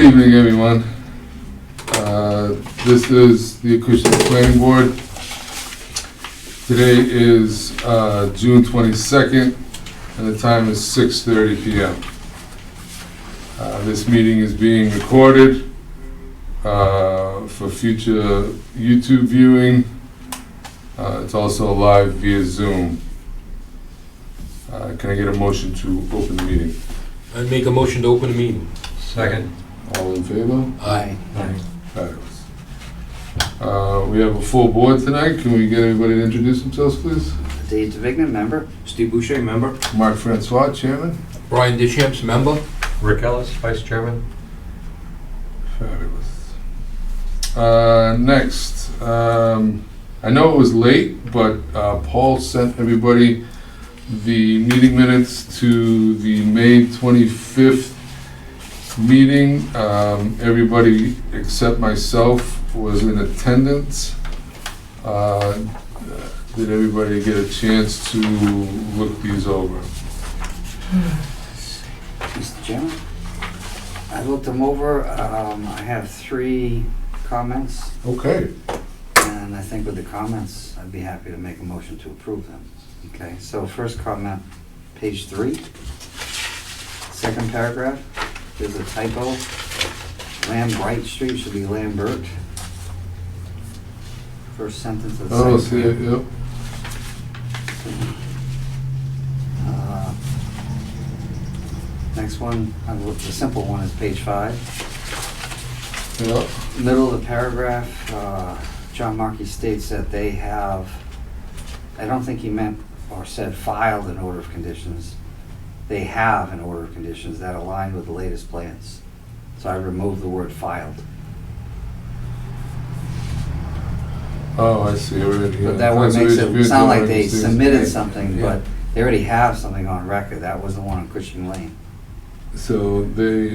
evening, everyone. This is the Acushnet Planning Board. Today is June 22nd, and the time is 6:30 p.m. This meeting is being recorded for future YouTube viewing. It's also live via Zoom. Can I get a motion to open the meeting? I make a motion to open the meeting. Second. All in favor? Aye. Fabulous. We have a full board tonight. Can we get everybody to introduce themselves, please? Dave DeVigna, member. Steve Boucher, member. Mark Francois, Chairman. Brian Deschamps, member. Rick Ellis, Vice Chairman. Fabulous. Next, I know it was late, but Paul sent everybody the meeting minutes to the May 25th meeting. Everybody except myself was in attendance. Did everybody get a chance to look these over? Mr. Chairman, I looked them over. I have 3 comments, Okay. and I think with the comments, I'd be happy to make a motion to approve them. Okay, so first comment, page 3, second paragraph, there's a typo. Lambright Street should be Lambert. First sentence of the Oh, second see it, paragraph. yep. Next one, the simple one is page 5. Yep. Middle of the paragraph, John Markey states that they have, I don't think he meant or said filed an order of conditions. They have an order of conditions that align with the latest plans. So I removed the word filed. Oh, I see, already. But that word makes it sound like they submitted something, Yeah. but they already have something on record. That was the one on Cushing Lane. So they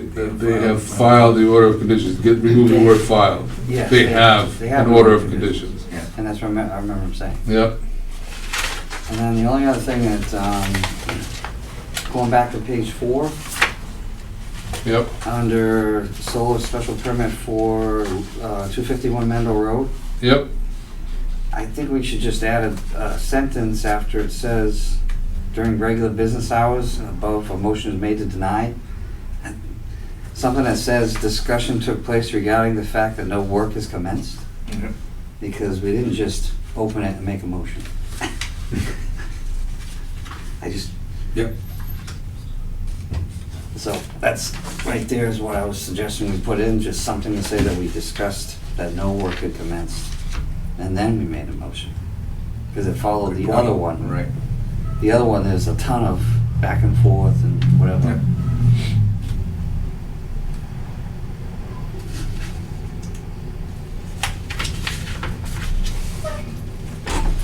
have filed the order of conditions, remove the word filed. Yes, They have they an order of conditions. And that's what I remember him saying. Yep, And then the only other thing that, going back to page 4, yep, under solar special permit for 251 Mendel Road, yep. I think we should just add a sentence after it says, during regular business hours, above a motion is made to deny. Something that says discussion took place regarding the fact that no work is commenced. Because we didn't just open it and make a motion. Yep. So that's, right there is what I was suggesting we put in, just something to say that we discussed that no work had commenced. And then we made a motion. Because it followed the other one. Right. The other one, there's a ton of back and forth and whatever. Yeah.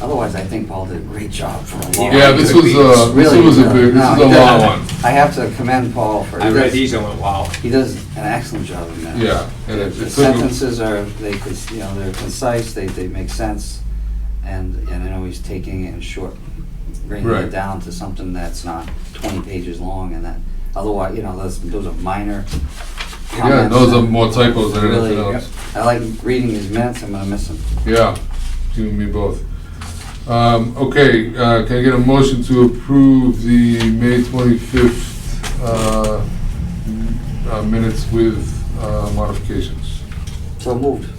Otherwise, I think Paul did a great job for a long. Yeah, this was a big, this is a long one. I have to commend Paul for. I read these and went, wow. He does an excellent job of that. Yeah. And The it took, sentences are, they're concise, they make sense, and I know he's taking it in short, bringing Right. it down to something that's not 20 pages long, and that, otherwise, those are minor comments. yeah, those are that more typos than anything really- else. I like reading his minutes, I'm gonna miss them. Yeah, you and me both. Okay, can I get a motion to approve the May 25th minutes with modifications? So moved.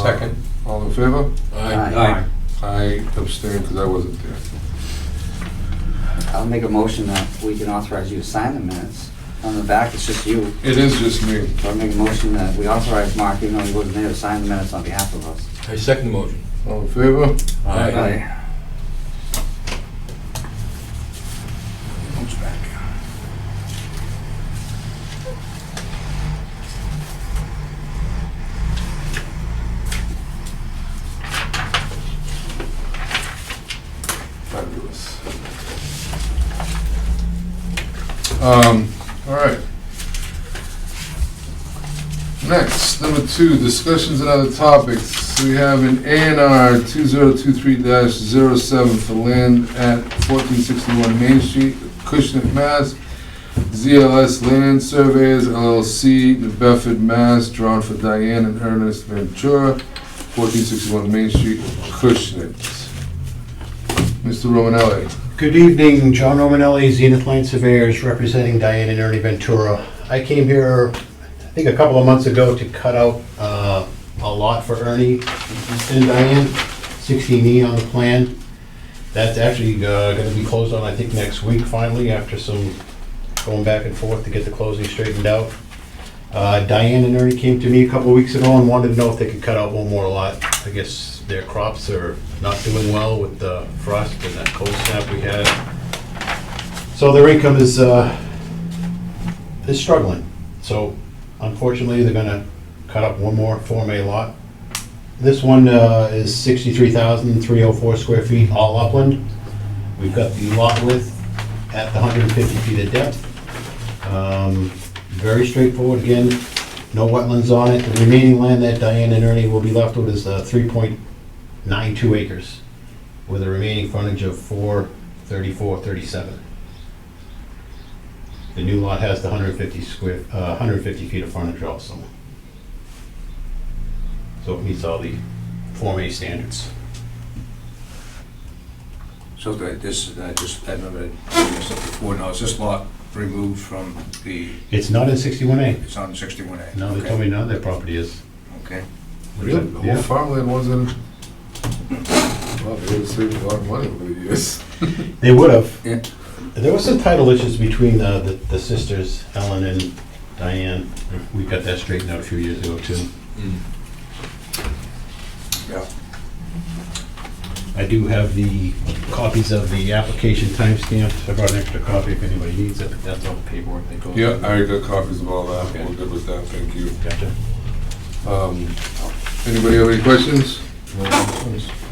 Second. All in favor? Aye. I abstain because I wasn't there. I'll make a motion that we can authorize you to sign the minutes. On the back, it's just you. It is just me. So I'll make a motion that we authorize Mark, even though he wasn't there, to sign the minutes on behalf of us. I second the motion. All in favor? Aye. Fabulous. All right. Next, number 2, discussions and other topics. We have an A&R 2023-07 for land at 1461 Main Street, Acushnet, Mass. ZLS Land Surveyors LLC, New Bedford, Mass., drawn for Diane and Ernest Ventura, 1461 Main Street, Acushnet. Mr. Romanelli. Good evening, John Romanelli, Zenith Land Surveyors, representing Diane and Ernie Ventura. I came here, I think a couple of months ago, to cut out a lot for Ernie and Diane, 16E on the plan. That's actually gonna be closed on, I think, next week finally, after some going back and forth to get the closing straightened out. Diane and Ernie came to me a couple of weeks ago and wanted to know if they could cut out one more lot. I guess their crops are not doing well with the frost and that cold snap we had. So their income is struggling. So unfortunately, they're gonna cut up one more Form A lot. This one is 63,304 square feet, all upland. We've got the lot width at the 150 feet of depth. Very straightforward, again, no wetlands on it. The remaining land that Diane and Ernie will be left with is 3.92 acres, with a remaining frontage of 434.37. The new lot has the 150 feet of frontage also. So it meets all the Form A standards. So this, just, I remember this before, now is this lot removed from the, It's not in 61A. it's on 61A? No, they told me none of their property is. Okay. Really? The whole Yeah. farmland wasn't, well, they would have saved a lot of money over the years. They would have. Yeah. There was some title issues between the sisters, Ellen and Diane. We got that straightened out a few years ago, too. Yeah. I do have the copies of the application timestamped. I brought an extra copy if anybody needs it, but that's all the paperwork that goes with Yeah, it. I already got copies of all that. Okay. We're good with that, thank you. Gotcha. Anybody have any questions?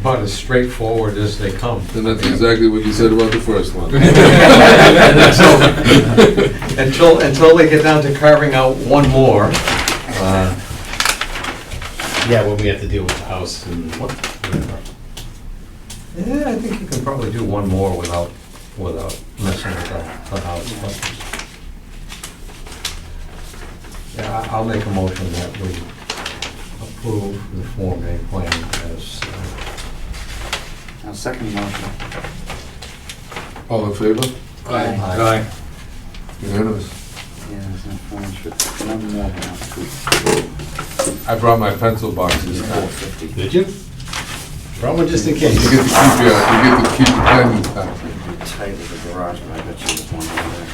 About as straightforward as they come. Then that's exactly what you said about the first one. Until they get down to carving out one more. Yeah, when we have to deal with the house and whatever. Yeah, I think you can probably do one more without messing with the house. but- Yeah, I'll make a motion that we approve the Form A plan as, I'll second the motion. All in favor? Aye. Unanimous. Yeah, there's no frontage, but no more than I brought my pencil boxes. 450. Did you? Brought one just in You case. get to keep your pen intact. Tight with the garage, but I bet you there's one over there.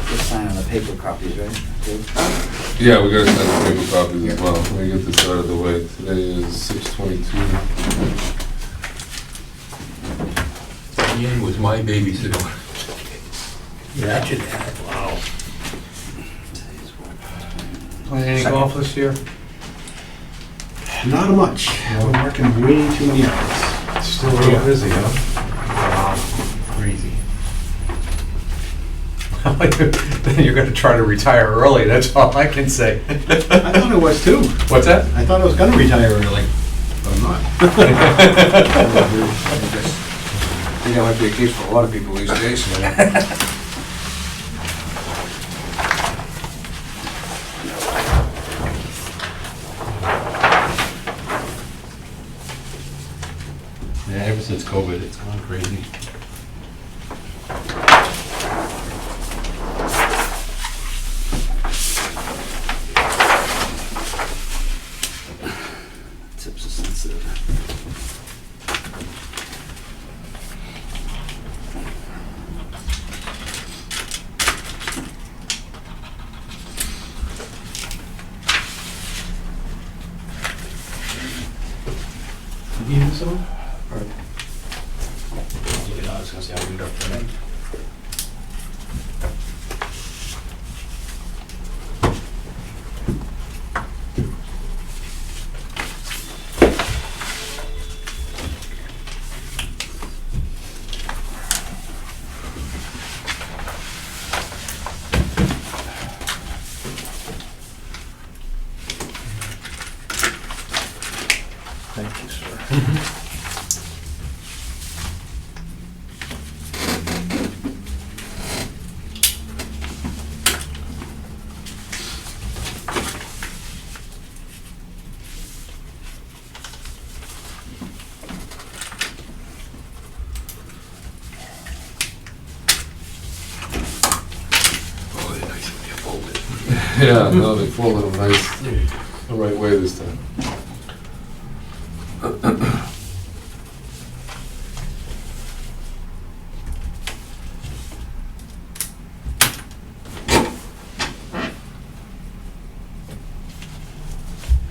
Just sign on the paper copies, right? Dave? Yeah, we gotta send the paper copies as well. Let me get this out of the way. Today is 6/22. Ian was my babysitter. Imagine that, wow. Today's what? playing any golf this year? Not much. We're working way too many hours. Still a little busy, huh? Crazy. Then you're gonna try to retire early, that's all I can say. I thought it was too. What's that? I thought I was gonna retire early, but I'm not. I think that might be the case for a lot of people these days. Yeah, ever since COVID, it's gone crazy. Tips are sensitive. You need this one? Or? I was gonna say, I'll leave it up for that. Thank you, sir. Yeah, no, they folded them nice, the right way this time.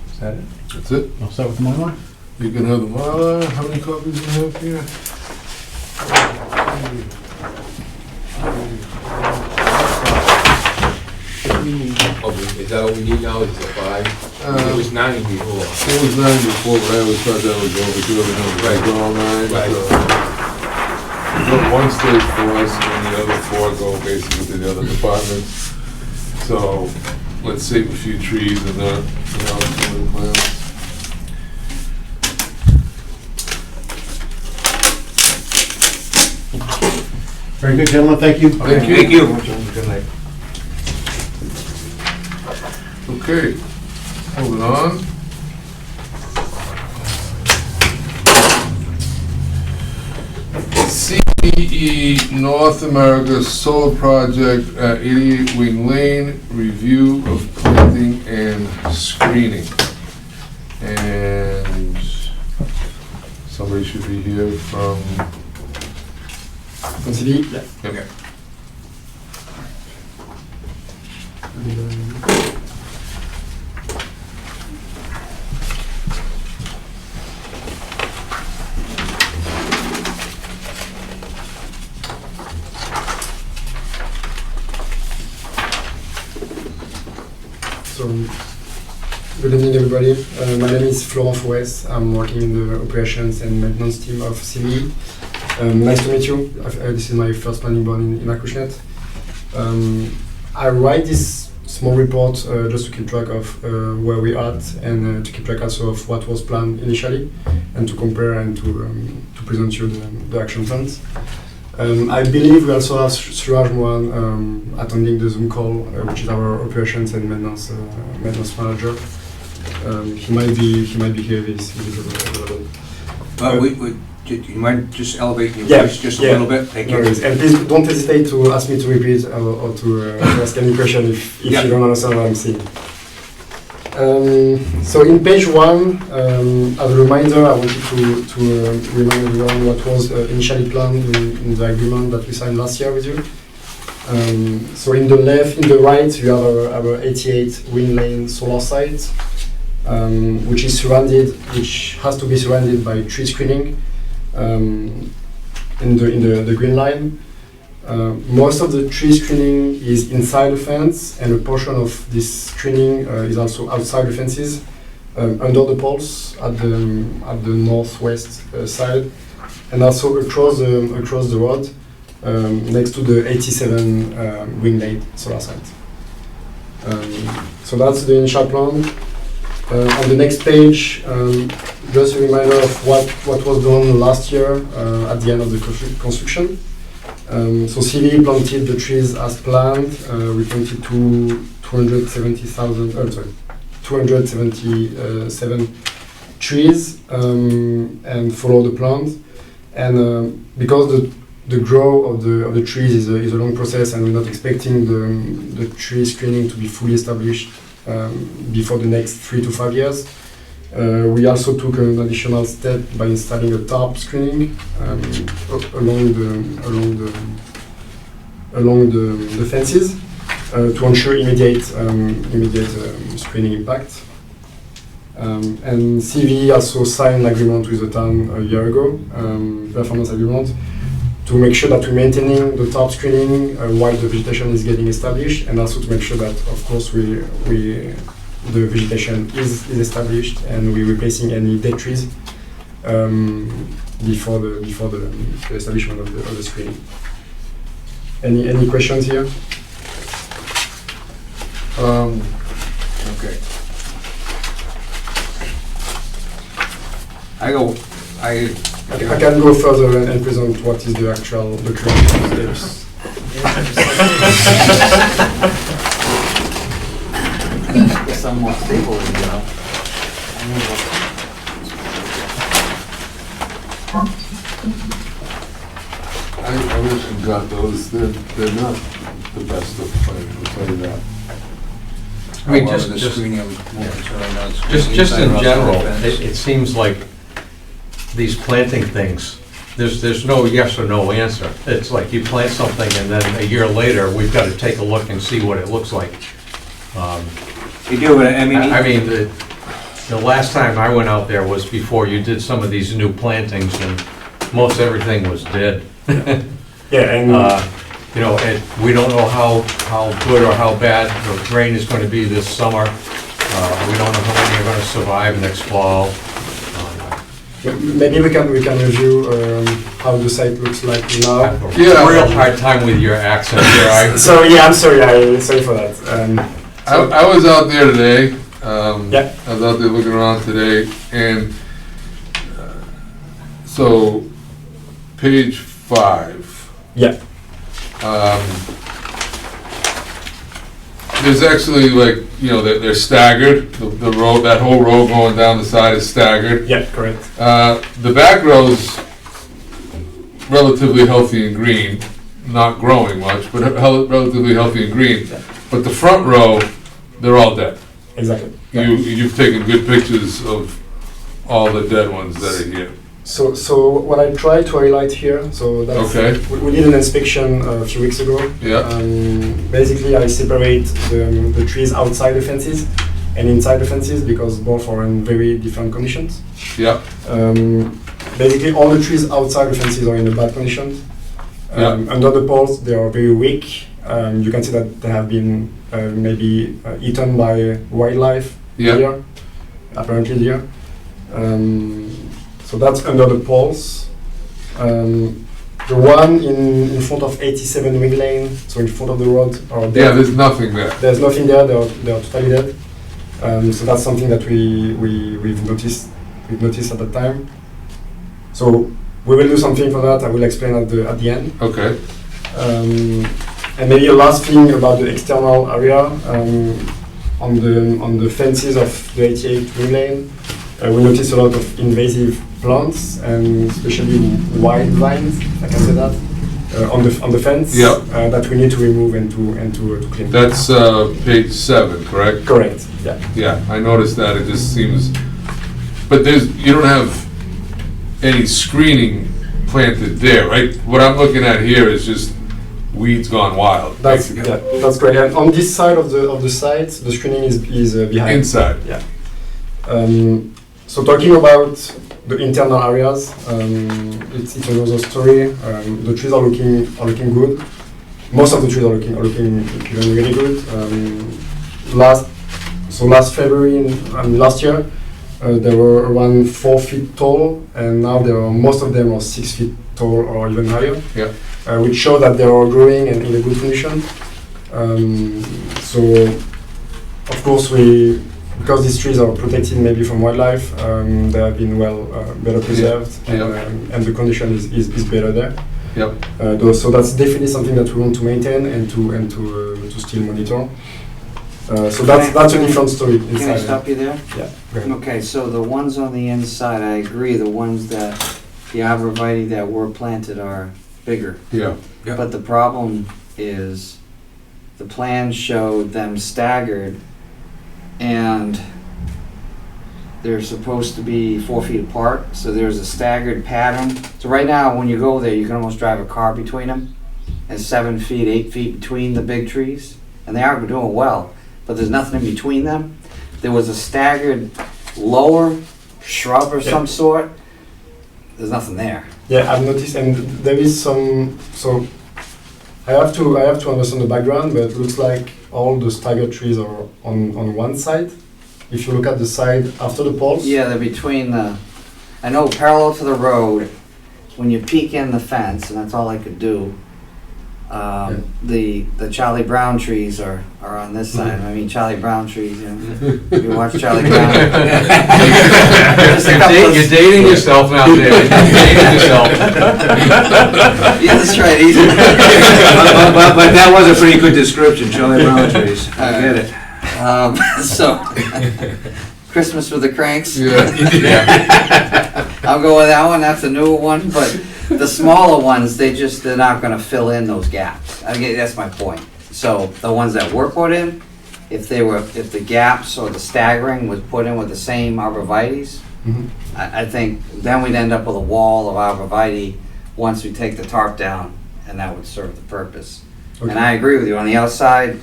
Is that it? That's it. I'll start with my one. You can have the Mylar. How many copies do you have here? Oh, is that what we need now, is it 5? It was 9 before. It was 9 before, but I always thought that was overdue. Right, go all 9. Right. We got one stage for us, and the other 4 go basically to the other departments. So let's save a few trees and not, some of the plants. Very good, gentlemen, thank you. Thank you. Thank you. Good night. Okay, moving on. CE North America Solar Project at 88 Wing Lane, review of planting and screening. And somebody should be here from, okay. So, good evening everybody. My name is Florent Fouès. I'm working in the operations and maintenance team of CME. Nice to meet you. This is my first planning board in Acushnet. I write this small report just to keep track of where we are at and to keep track also of what was planned initially and to compare and to present you the action plans. I believe we also have Suraj Mohan attending the Zoom call, which is our operations and maintenance manager. He might be here if he's available. You mind just elevating your Yeah, voice just a yeah. little bit? Thank No you. worries. And please don't hesitate to ask me to repeat or to ask any question if Yeah. you don't understand what I'm saying. So in page 1, as a reminder, I wanted to remind everyone what was initially planned in the agreement that we signed last year with you. So in the right, you have our 88 Wing Lane solar site, which has to be surrounded by tree screening in the green line. Most of the tree screening is inside the fence, and a portion of this screening is also outside the fences, under the poles at the northwest side, and also across the road next to the 87 Wing Lane solar site. So that's the initial plan. On the next page, just a reminder of what was done last year at the end of the construction. So CV planted the trees as planned. We planted 277 trees and follow the plans. And because the growth of the trees is a long process, and we're not expecting the tree screening to be fully established before the next 3 to 5 years. We also took an additional step by installing a tarp screening along the fences to ensure immediate screening impact. And CV also signed an agreement with the town a year ago, performance agreement, to make sure that we're maintaining the tarp screening while the vegetation is getting established, and also to make sure that, of course, the vegetation is established and we're replacing any dead trees before the establishment of the screening. Any questions here? Okay. I I can go further and present what is the current status. Somewhat stable, I wish we got those. They're not the best of plans, I'll tell you that. I mean, However, just- the just- screening, I'm more concerned on screening Just inside in or outside general, the fence. it seems like these planting things, there's no yes or no answer. It's like you plant something and then a year later, we've got to take a look and see what it looks like. You do, but I mean. I mean, the last time I went out there was before you did some of these new plantings and most everything was dead. Yeah, and You know, we don't know how good or how bad the rain is going to be this summer. We don't know how many are going to survive next fall. maybe we can review how the site looks like I now. have a Yeah. real hard time with your accent here. So yeah, I'm sorry. Sorry for that. I was out there today. Yeah. I was out there looking around today, and so page 5. Yeah. There's actually like, you know, they're staggered. The road, that whole row going down the side is staggered. Yeah, correct. The back row's relatively healthy and green, not growing much, but relatively healthy and green. But the front row, they're all dead. Exactly. You've taken good pictures of all the dead ones that are here. So what I try to highlight here, so that's, Okay. we did an inspection a few weeks ago. Yeah. Basically, I separate the trees outside the fences and inside the fences because both are in very different conditions. Yeah. Basically, all the trees outside the fences are in a bad condition. Under the poles, they are very weak. You can see that they have been maybe eaten by wildlife Yeah. deer, apparently deer. So that's under the poles. The one in front of 87 Wing Lane, so in front of the road, are dead. Yeah, there's nothing there. There's nothing there. They are totally dead. So that's something that we've noticed at the time. So we will do something for that. I will explain at the end. Okay. And maybe a last thing about the external area on the fences of the 88 Wing Lane. We notice a lot of invasive plants and especially wild vines, if I can say that, on the fence. Yeah. That we need to remove and to clean. That's page 7, correct? Correct. Yeah. Yeah, I noticed that. It just seems, but you don't have any screening planted there, right? What I'm looking at here is just weeds gone wild. That's great. And on this side of the site, the screening is behind. Inside. Yeah. So talking about the internal areas, it's another story. The trees are looking good. Most of the trees are looking even really good. Last February, last year, they were around 4 feet tall, and now most of them are 6 feet tall or even higher. Yeah. Which show that they are growing and in a good condition. So, of course, because these trees are protected maybe from wildlife, they have been better preserved, and the condition is better there. Yep. So that's definitely something that we want to maintain and to still monitor. So that's a different story inside. Can I stop you there? Yeah. Go ahead. Okay, so the ones on the inside, I agree, the ones that, the arborvitae that were planted are bigger. Yeah. Yeah. But the problem is, the plans showed them staggered, and they're supposed to be 4 feet apart, so there's a staggered pattern. So right now, when you go there, you can almost drive a car between them, and 7 feet, 8 feet between the big trees, and they are doing well, but there's nothing in between them. There was a staggered lower shrub or some sort. There's nothing there. Yeah, I've noticed, and there is some. So I have to understand the background, but it looks like all the staggered trees are on one side. If you look at the side after the poles. Yeah, they're between I know parallel to the road, when you peek in the fence, and that's all I could do, the Charlie Brown trees are on this side. I mean, Charlie Brown trees, you know, you watch Charlie Brown. Just a couple of- You're dating yourself now, David. You're dating yourself. Yeah, that's right, easy. But that was a pretty good description, Charlie Brown trees. I get it. So, Christmas with the Cranks. Yeah. I'll go with that one. That's a newer one, but the smaller ones, they're not going to fill in those gaps. I guess that's my point. So the ones that were put in, if the gaps or the staggering was put in with the same arborvitae's, Mhm. I think then we'd end up with a wall of arborvitae once we take the tarp down, and that would serve the purpose. And Okay. I agree with you, on the outside,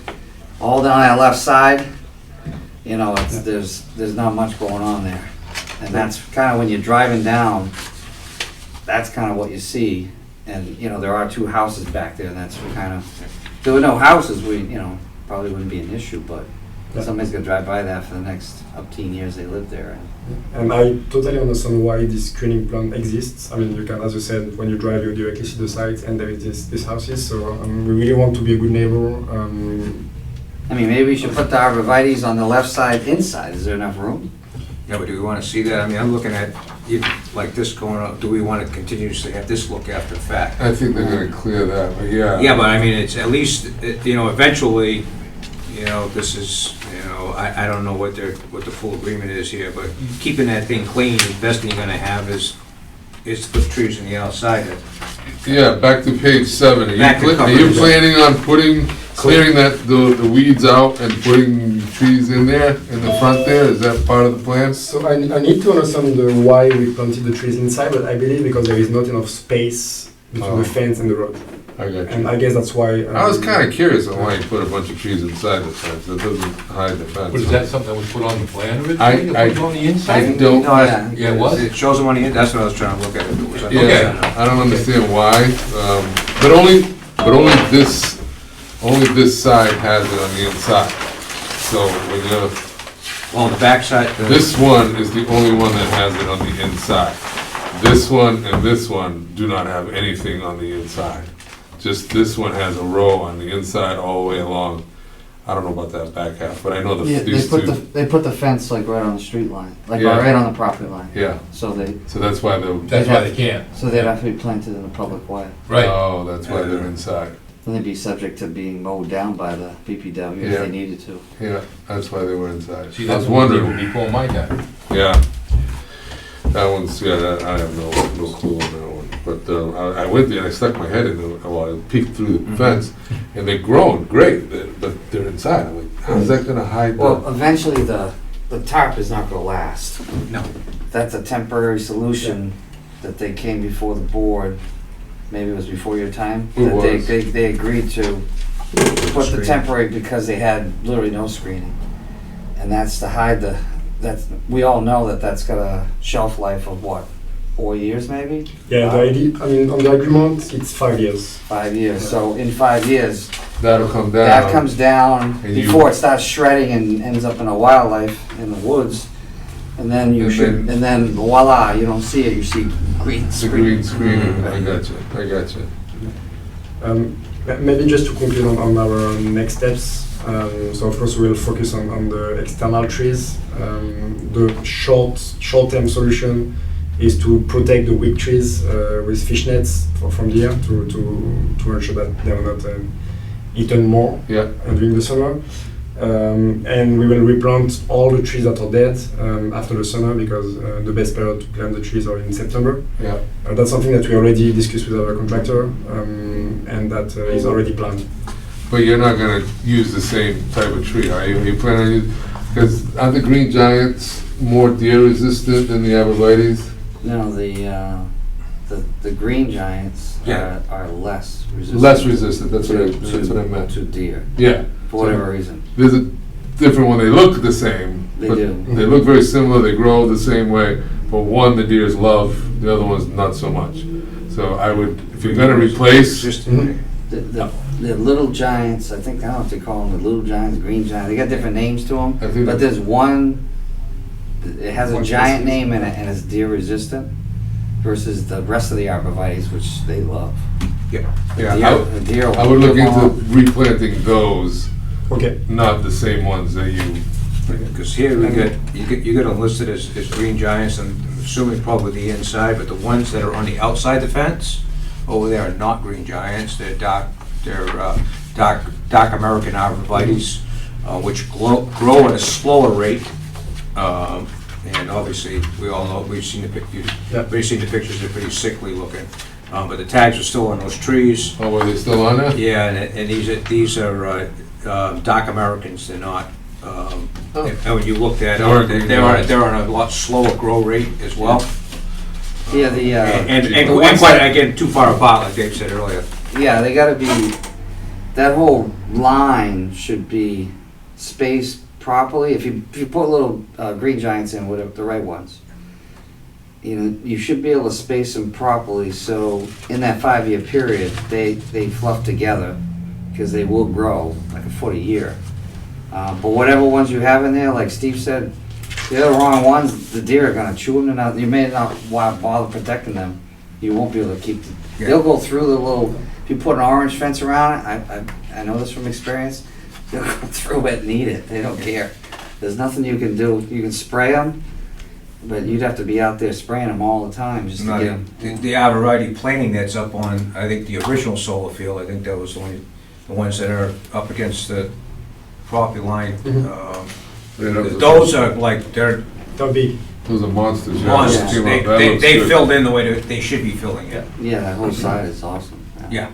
all down that left side, you know, there's not much going on there. And that's kind of, when you're driving down, that's kind of what you see. And, you know, there are 2 houses back there, and that's kind of, if there were no houses, probably wouldn't be an issue, but Yeah. somebody's gonna drive by that for the next up teen years they live there. And I totally understand why this screening plan exists. I mean, you can, as you said, when you drive, you directly see the site, and there is these houses. So we really want to be a good neighbor. I mean, maybe we should put the arborvitae's on the left side inside. Is there enough room? Yeah, but do we want to see that? I mean, I'm looking at, like this going up, do we want to continuously have this look after the fact? I think they're gonna clear that, but yeah. Yeah, but I mean, it's at least, you know, eventually, you know, this is, you know, I don't know what the full agreement is here, but keeping that thing clean, the best thing you're gonna have is to put trees on the outside. Yeah, back to page 7. Back to Are you cover. planning on clearing the weeds out and putting trees in there, in the front there? Is that part of the plan? So I need to understand why we planted the trees inside, but I believe because there is not enough space between the fence and the road. I got And you. I guess that's why. I was kind of curious on why you put a bunch of trees inside the fence. That doesn't hide the fence. Was that something that was put on the plan originally? I- It was on the I inside? don't, No, yeah. Yeah, it was? It shows them on the, that's what I was trying to look at. If it was on the yeah, inside. I don't understand why, but only this side has it on the inside. So when you're, On the backside, this one is the only one that has it on the inside. This one and this one do not have anything on the inside. Just this one has a row on the inside all the way along. I don't know about that back half, but I know Yeah, these two. they put the fence like right on the street line, like Yeah. right on the property line. Yeah, So so that's why they're, That's why they can't. they'd have to be planted in a public way. Right. oh, that's why they're inside. Then they'd be subject to being mowed down by the BPW if Yeah. they needed to. Yeah, that's why they were inside. See, I that's was what we wondering. did before my time. Yeah. That one's, yeah, I have no clue on that one. But I went there and I stuck my head in, I peeked through the fence, and they're growing great, but they're inside. I'm like, how's that gonna hide Well, the? eventually the tarp is not gonna last. No. That's a temporary solution that they came before the board, maybe it was before your time. It that was. They agreed to put the temporary because they had literally no screening. And that's to hide we all know that that's got a shelf life of what, 4 years maybe? Yeah, the idea. I mean, on the agreement, it's 5 years. 5 years. So in 5 years, That'll come down. that comes down And you- before it starts shredding and ends up in a wildlife in the woods. And then And then- voila, you don't see it, you see green The screen. green screen, I got you. Maybe just to conclude on our next steps. So of course we will focus on the external trees. The short-term solution is to protect the weak trees with fish nets from deer to ensure that they are not eaten more Yeah, during the summer. And we will replant all the trees that are dead after the summer because the best period to plant the trees are in September. yeah. That's something that we already discussed with our contractor and that is already planned. But you're not gonna use the same type of tree, are you? You plan on using, because aren't the green giants more deer resistant than the arborvitae's? No, the green giants Yeah. are less resistant. Less resistant, that's what I meant. To deer, Yeah. for whatever reason. There's a different one, they look the same. They but do. They look very similar, they grow the same way, but one the deers love, the other one's not so much. So I would, if you're gonna replace, Just, The little giants, I think, I don't know if they call them the little giants, green giants, they got different names to them. I think But that- there's one, it has a One giant species. name in it and it's deer resistant versus the rest of the arborvitae's, which they love. yeah. yeah, The deer I would look will into come replanting those, Okay. not the same ones that you, Because here you got them listed as green giants, and I'm assuming probably the inside, but the ones that are on the outside the fence, over there are not green giants, they're dark American arborvitae's, which grow at a slower rate. And obviously, we all know, we've seen the pictures, Yeah. they're pretty sickly looking. But the tags are still on those trees. oh, are they still on there? Yeah, and these are dark Americans, they're not Oh. And when you looked at They are it, green they're on a lot slower grow rate as well. Yeah, the, And quite, again, too far apart, like Dave said earlier. yeah, they gotta be, that whole line should be spaced properly. If you put little green giants in, whatever, the right ones, you know, you should be able to space them properly, so in that 5-year period, they fluff together, because they will grow like a foot a year. But whatever ones you have in there, like Steve said, they're the wrong ones, the deer are gonna chew them, and you may not bother protecting them. You won't be able to keep, they'll go through the little, if you put an orange fence around it, I know this from experience, they'll go through it and eat it, they don't care. There's nothing you can do, you can spray them, but you'd have to be out there spraying them all the time just to No, get them. the arborvitae planting that's up on, I think, the original solar field, I think that was the ones that are up against the property line. Those are like, they're That'll be Those are monsters, yeah. monsters. Came out. That They looks they good. filled in the way they should be filling it. Yeah, that whole side is awesome. Yeah.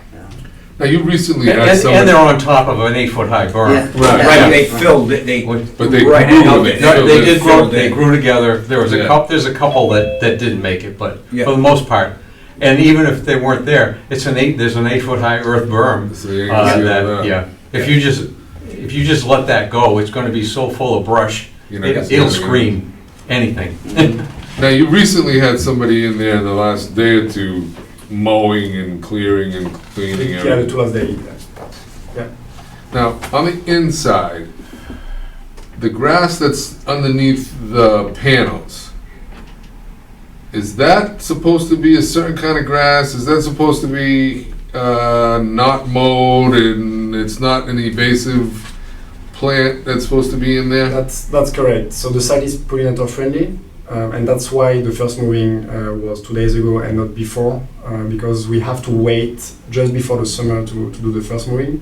Now, you recently And had and somebody, they're on top of an 8-foot-high berm. Yeah. Right. Right, they filled it, they. but they right, grew, and they No, filled they it. did grow, they grew together. There was Yeah. there's a couple that didn't make it, but Yeah. for the most part. And even if they weren't there, there's an 8-foot-high earth berm. So you can see all that. Yeah, if you just let that go, it's gonna be so full of brush, You're not gonna see it'll anything. screen anything. Now, you recently had somebody in there in the last day or two mowing and clearing and cleaning yeah, the everything. two last days. Yeah. Now, on the inside, the grass that's underneath the panels, is that supposed to be a certain kind of grass? Is that supposed to be not mowed and it's not an invasive plant that's supposed to be in there? That's correct. So the site is pollinator friendly, and that's why the first moving was 2 days ago and not before, because we have to wait just before the summer to do the first moving,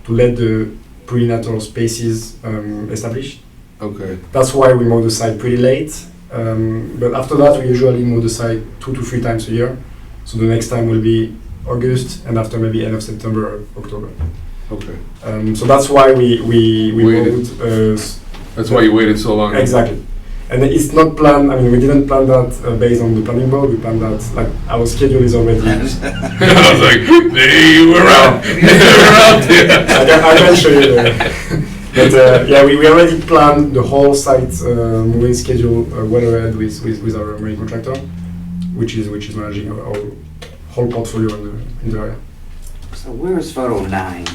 to let the pollinator species establish. Okay. That's why we mow the site pretty late. But after that, we usually mow the site 2 to 3 times a year. So the next time will be August, and after maybe end of September or October. Okay. So that's why we Waited. mowed. That's why you waited so long. Exactly. And it's not planned, I mean, we didn't plan that based on the planning board, we planned that, like, our schedule is already. I was like, they were out. They were out there. I can show you the, but yeah, we already planned the whole site moving schedule well ahead with our marine contractor, which is managing our whole portfolio in the area. So where is photo 9?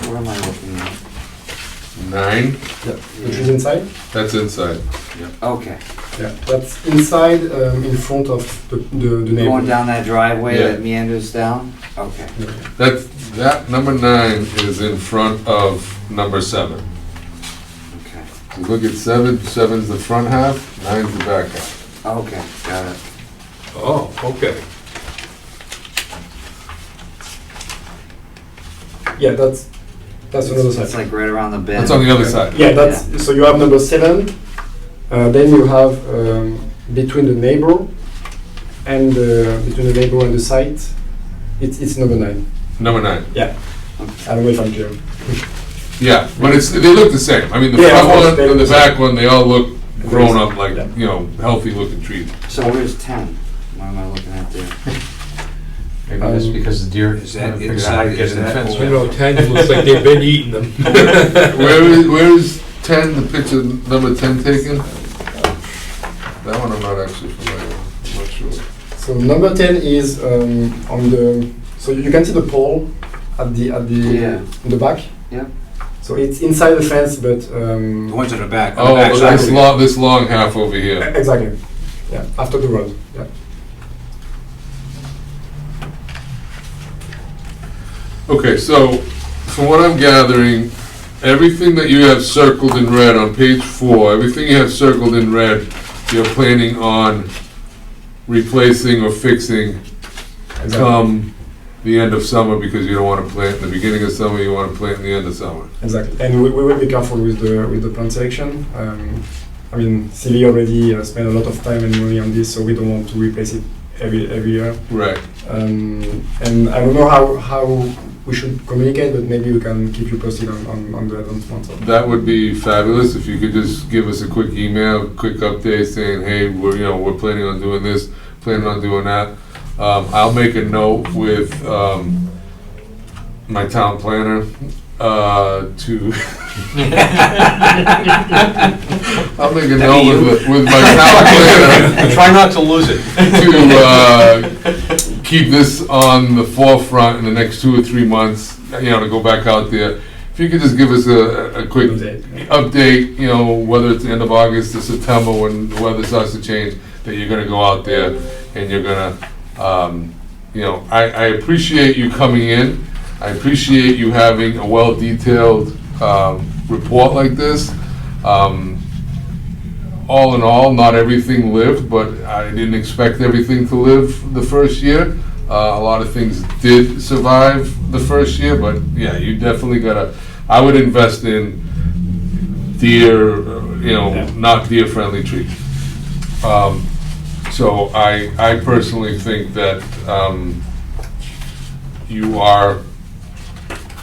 Where am I looking at? 9, Which is inside? that's inside. Okay, Yeah, that's inside in front of the neighbor. going down that driveway Yeah. that meanders down? Okay. That number 9 is in front of number 7. Okay. You look at 7, 7's the front half, 9's the back half. Okay, got it. Oh, okay. Yeah, that's another side. It's like right around the bend. That's on the other side. Yeah, that's so you have number 7. Then you have between the neighbor and the site. It's number 9. Number 9. Yeah. I don't know if I'm clear. Yeah, but they look the same. I mean, the Yeah, front of course, one they and the look the same. back one, they all look grown up like, Yeah. you know, healthy looking trees. So where's 10? What am I looking at there? Maybe that's because the deer Is that haven't figured out how to inside, get is in the that fence. or- You know, 10 looks like they've been eating them. Where is 10, the picture number 10 taken? That one I'm not actually familiar with, I'm not sure. So number 10 is on the. So you can see the pole at the Yeah. in the back. Yeah. So it's inside the fence, but The ones in the back. Oh, back side. this long half over here. exactly. Yeah, after the road. Yeah. Okay, so from what I'm gathering, everything that you have circled in red on page 4, everything you have circled in red, you're planning on replacing or fixing Exactly. come the end of summer, because you don't want to plant in the beginning of summer, you want to plant in the end of summer. Exactly. And we will be careful with the plant selection. I mean, Sylvie already spent a lot of time and money on this, so we don't want to replace it every year. Right. And I don't know how we should communicate, but maybe we can keep you posted on the advancement. That would be fabulous if you could just give us a quick email, quick update saying, hey, we're planning on doing this, planning on doing that. I'll make a note with my town planner to. I'll make a note with my town planner. Try not to lose it. To keep this on the forefront in the next 2 or 3 months, to go back out there. If you could just give us a quick update, whether it's the end of August or September when the weather starts to change, that you're gonna go out there and you're gonna, I appreciate you coming in. I appreciate you having a well-detailed report like this. All in all, not everything lived, but I didn't expect everything to live the first year. A lot of things did survive the first year, but yeah, you definitely gotta, I would invest in deer, not deer-friendly trees. So I personally think that you are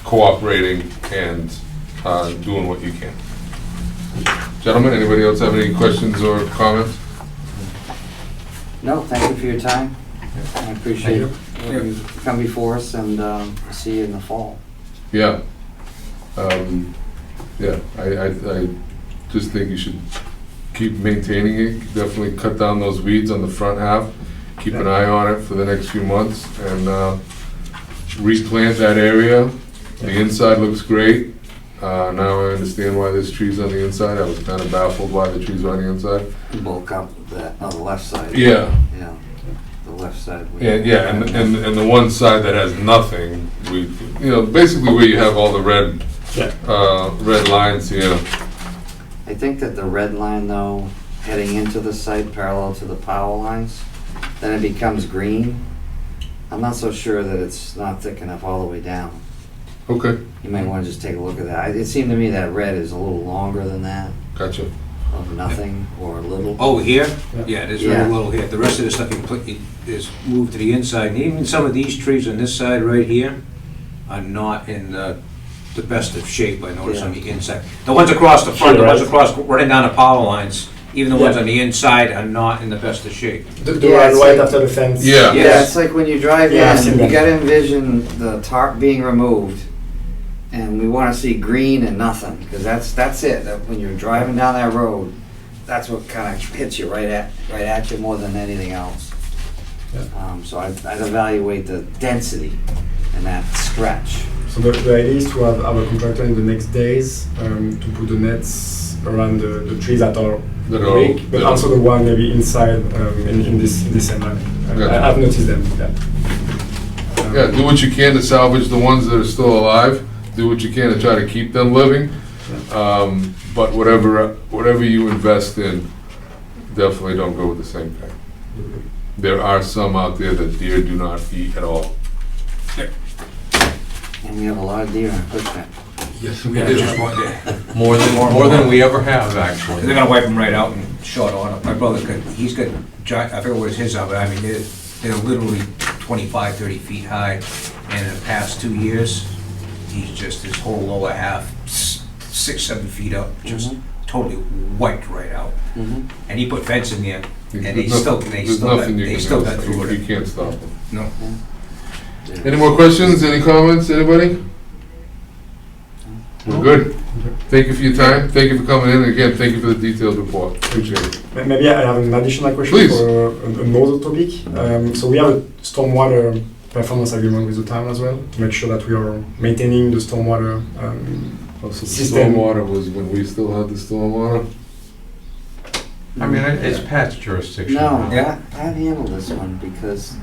cooperating and doing what you can. Gentlemen, anybody else have any questions or comments? No, thank you for your time. I appreciate you come before us, and see you in the fall. Yeah. I just think you should keep maintaining it. Definitely cut down those weeds on the front half. Keep an eye on it for the next few months and replant that area. The inside looks great. Now I understand why there's trees on the inside. I was kind of baffled why the trees were on the inside. Bulk up that on the left side. Yeah. Yeah, the left side. Yeah, and the one side that has nothing, basically where you have all the red lines here. I think that the red line, though, heading into the site parallel to the power lines, then it becomes green. I'm not so sure that it's not thick enough all the way down. Okay, You might want to just take a look at that. It seemed to me that red is a little longer than that, gotcha. of nothing or a little. Oh, here? Yeah, there's very Yeah. little here. The rest of the stuff is moved to the inside. And even some of these trees on this side right here are not in the best of shape, I noticed on the inside. The ones across the front, the ones across, running down the power lines, even the ones on the inside are not in the best of shape. The Yeah, red it's white like- after the fence. Yeah. Yeah, it's like when you drive Yeah, I've in, seen you that. gotta envision the tarp being removed, and we wanna see green and nothing, because that's it. That when you're driving down that road, that's what kinda hits you right at you more than anything else. Yeah. So I'd evaluate the density in that stretch. So the idea is to have our contractor in the next days to put the nets around the trees that are weak, but also the one maybe inside in this area. Gotcha. I've noticed them. Yeah, do what you can to salvage the ones that are still alive. Do what you can to try to keep them living. But whatever you invest in, definitely don't go with the same thing. There are some out there that deer do not eat at all. And we have a lot of deer in Acushnet. Yes, Yeah, just one day. More than we ever have, actually. They're gonna wipe them right out and short on them. My brother he's got giant, I forget what his are, but I mean, they're literally 25, 30 feet high. And in the past 2 years, his whole lower half, 6, 7 feet up, just totally wiped right out. Mhm. And he put fence in there, and they There's still nothing you can got do. through You it. can't stop them. No. Any more questions? Any comments? Anybody? We're good. Thank you for your time. Thank you for coming in. Again, thank you for the detailed report. Appreciate it. Maybe I have an additional question Please. for another topic. So we have a stormwater performance agreement with the town as well to make sure that we are maintaining the stormwater. Also, the System. stormwater was when we still had the stormwater. I mean, it's Pat's jurisdiction. No, Yeah. Pat handled this one because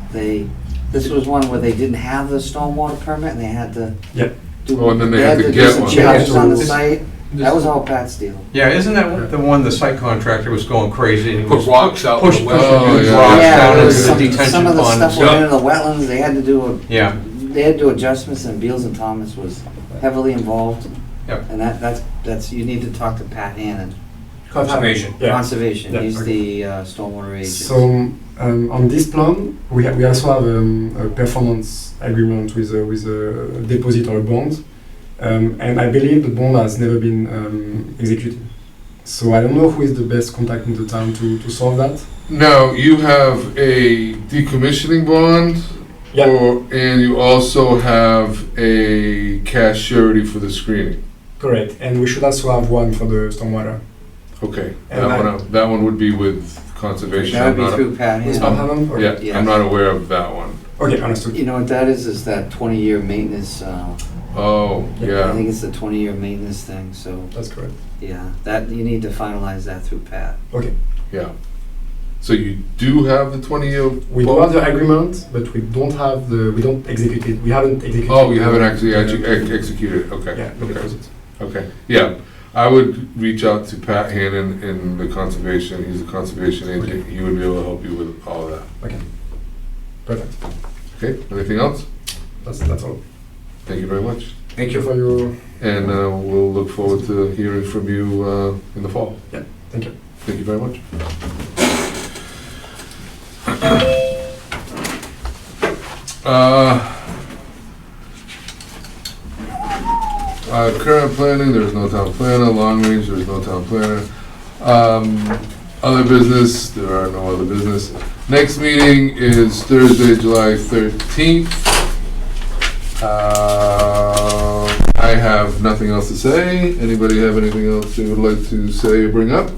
this was one where they didn't have the stormwater permit and they had to Yep. do. Oh, and then they had to do get some one. changes on the This- site. That was all Pat's deal. Yeah, isn't that the one the site contractor was going crazy? and he Put was rocks out in Push, the push well. Oh, huge yeah. rocks Yeah, down there into was the detention some of the stuff ponds. went into the wetlands, they had to do Yeah, adjustments, and Beals and Thomas was heavily involved. Yep. And that's, you need to talk to Pat Hannon. Conservation. Yeah. Conservation, Yeah, he's okay. the stormwater agent. So on this plan, we also have a performance agreement with a deposit or a bond, and I believe the bond has never been executed. So I don't know who is the best contact in the town to solve that. Now, you have a decommissioning bond, Yeah. and you also have a cash surety for the screening. Correct, and we should also have one for the stormwater. Okay, And that one would be with conservation. That would I'm be not- through Pat With Hannon. Hammond? Okay. Yeah, Yeah. I'm not aware of that one. Okay, understood. You know what that is that 20-year maintenance, Oh, I yeah. think it's the 20-year maintenance thing, so, That's correct. yeah, that, you need to finalize that through Pat. Okay. Yeah. So you do have the 20-year? We do have the agreement, but we don't execute it. We haven't executed. Oh, you haven't actually the- executed it, okay. Yeah, the Okay. deposit. Okay, yeah. I would reach out to Pat Hannon in the conservation, he's a conservation agent, he would be able to help you with all of that. Okay. Perfect. Okay, anything else? That's all. Thank you very much. Thank you. For your. And we'll look forward to hearing from you in the fall. Thank you. Thank you very much. Current planning, there's no town planner. Long range, there's no town planner. Other business, there are no other business. Next meeting is Thursday, July 13th. I have nothing else to say. Anybody have anything else they would like to say or bring up?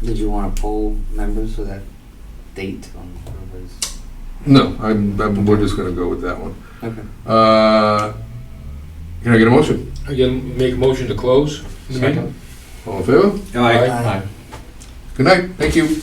Did you want to poll members for that date on everybody's? No, we're just gonna go with that one. Okay. Can I get a motion? Again, make a motion to close the meeting? All in favor? Aye. Aye. Good night, thank you.